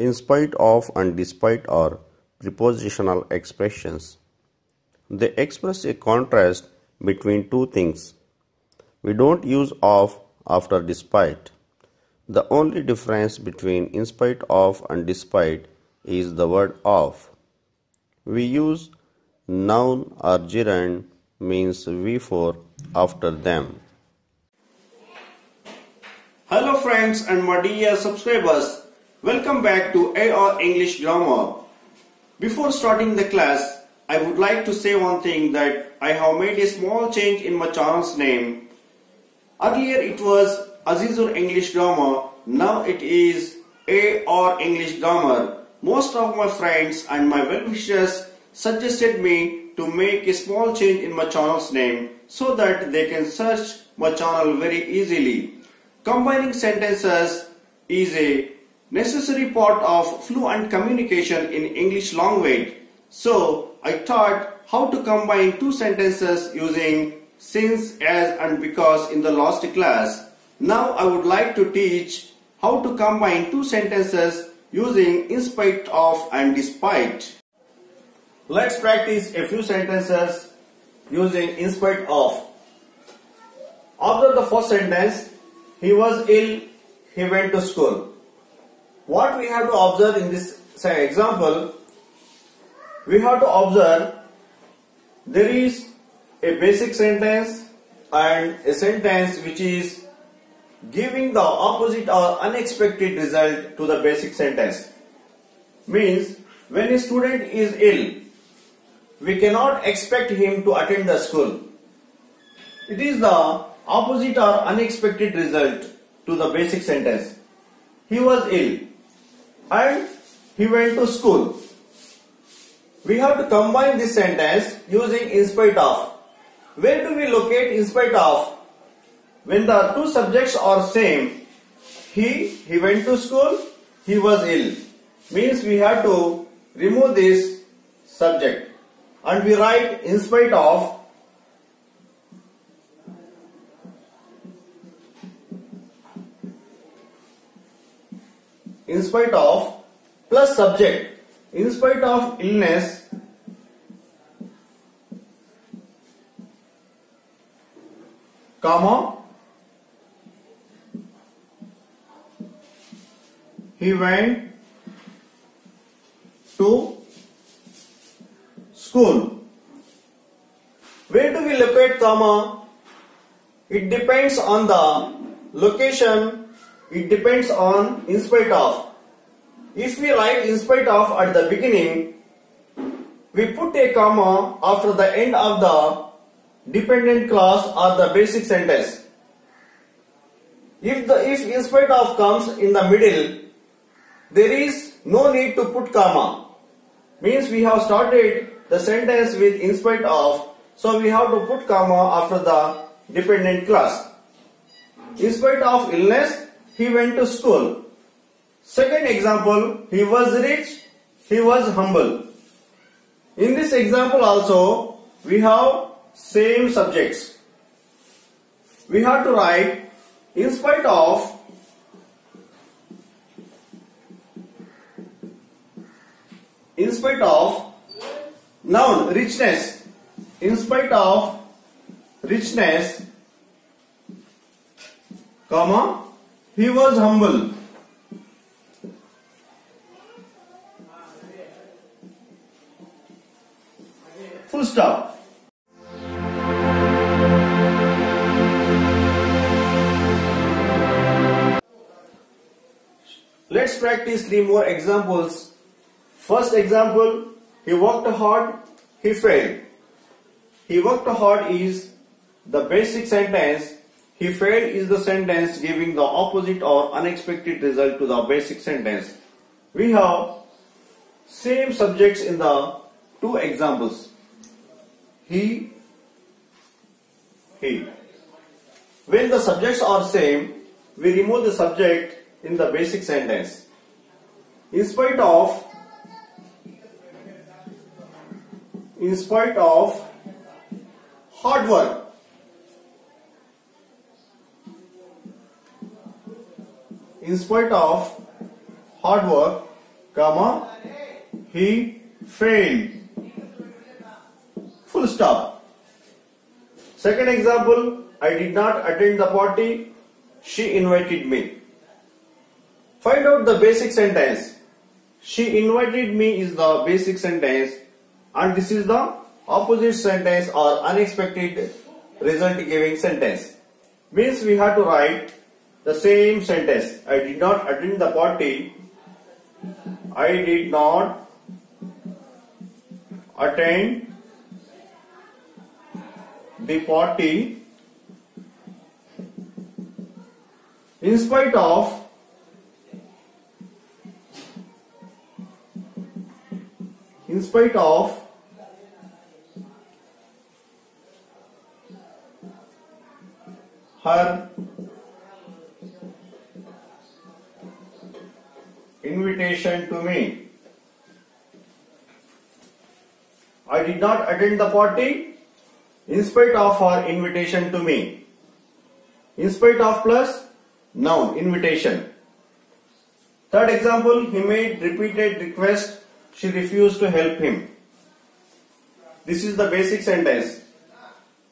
In spite of and despite are prepositional expressions. They express a contrast between two things. We don't use of after despite. The only difference between in spite of and despite is the word of. We use noun or gerund means before, after them. Hello friends and my dear subscribers. Welcome back to AR English Grammar. Before starting the class, I would like to say one thing, that I have made a small change in my channel's name. Earlier it was Azizur English Grammar, now it is AR English Grammar. Most of my friends and my well-wishers suggested me to make a small change in my channel's name so that they can search my channel very easily. Combining sentences is a necessary part of fluent communication in English language. So I taught how to combine two sentences using since, as and because in the last class. Now I would like to teach how to combine two sentences using in spite of and despite. Let's practice a few sentences using in spite of. After the first sentence, he was ill, he went to school. What we have to observe in this example, we have to observe there is a basic sentence and a sentence which is giving the opposite or unexpected result to the basic sentence. Means when a student is ill, we cannot expect him to attend the school. It is the opposite or unexpected result to the basic sentence. He was ill and he went to school. We have to combine this sentence using in spite of. Where do we locate in spite of? When the two subjects are same, he went to school, he was ill. Means we have to remove this subject and we write in spite of. In spite of plus subject. In spite of illness, comma, he went to school. Where do we locate comma? It depends on the location. It depends on in spite of. If we write in spite of at the beginning, we put a comma after the end of the dependent clause or the basic sentence. If in spite of comes in the middle, there is no need to put comma. Means we have started the sentence with in spite of, so we have to put comma after the dependent clause. In spite of illness, he went to school. Second example, he was rich, he was humble. In this example also, we have same subjects. We have to write in spite of noun richness. In spite of richness, comma, he was humble. Full stop. Let's practice 3 more examples. First example, he worked hard, he failed. He worked hard is the basic sentence. He failed is the sentence giving the opposite or unexpected result to the basic sentence. We have same subjects in the 2 examples. He. When the subjects are same, we remove the subject in the basic sentence. In spite of hard work, in spite of hard work, comma, he failed. Full stop. Second example, I did not attend the party, she invited me. Find out the basic sentence. She invited me is the basic sentence and this is the opposite sentence or unexpected result giving sentence. Means we have to write the same sentence. I did not attend the party. I did not attend the party in spite of her invitation to me. I did not attend the party in spite of her invitation to me. In spite of plus noun, invitation. Third example, he made repeated requests, she refused to help him. This is the basic sentence.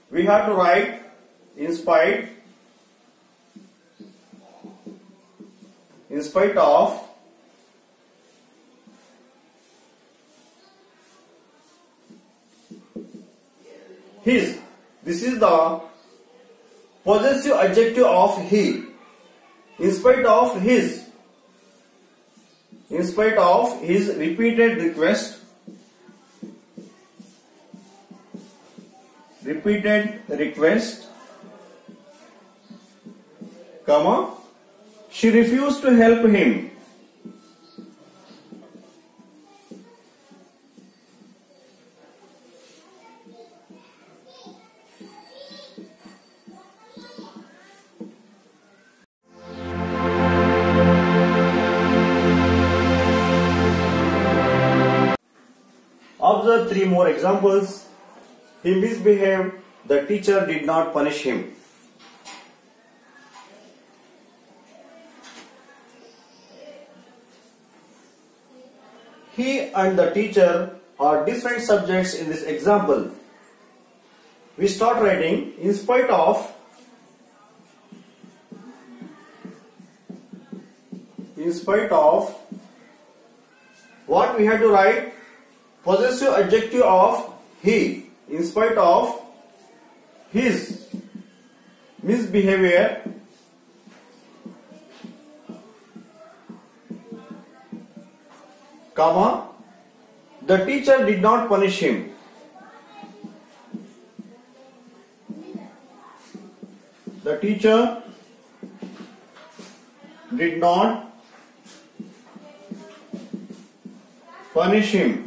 We have to write in spite of his. This is the possessive adjective of he. In spite of his repeated request, comma, she refused to help him. Observe three more examples. He misbehaved, the teacher did not punish him. He and the teacher are different subjects in this example. We start writing in spite of what we have to write? Possessive adjective of he. In spite of his misbehavior, comma, the teacher did not punish him. The teacher did not punish him.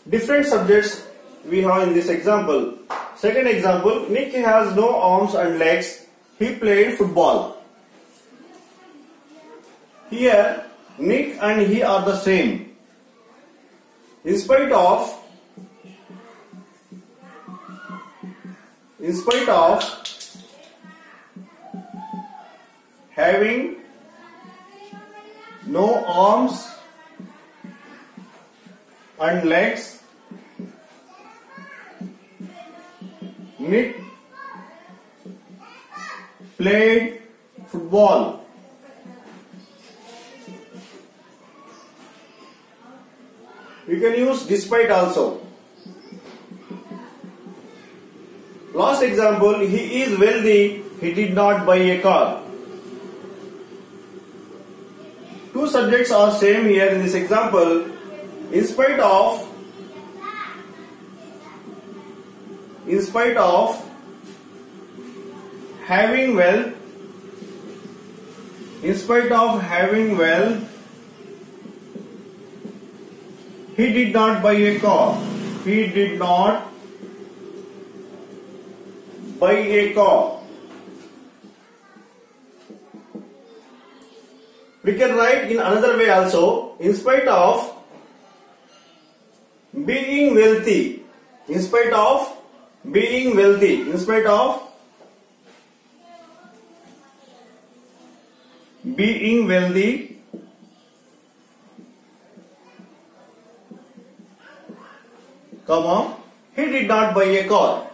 Different subjects we have in this example. Second example, Nick has no arms and legs. He played football. Here, Nick and he are the same. In spite of having no arms and legs, Nick played football. You can use despite also. Last example, he is wealthy, he did not buy a car. Two subjects are same here in this example. In spite of having wealth, he did not buy a car. We can write in another way also. In spite of being wealthy, he comma, he did not buy a car.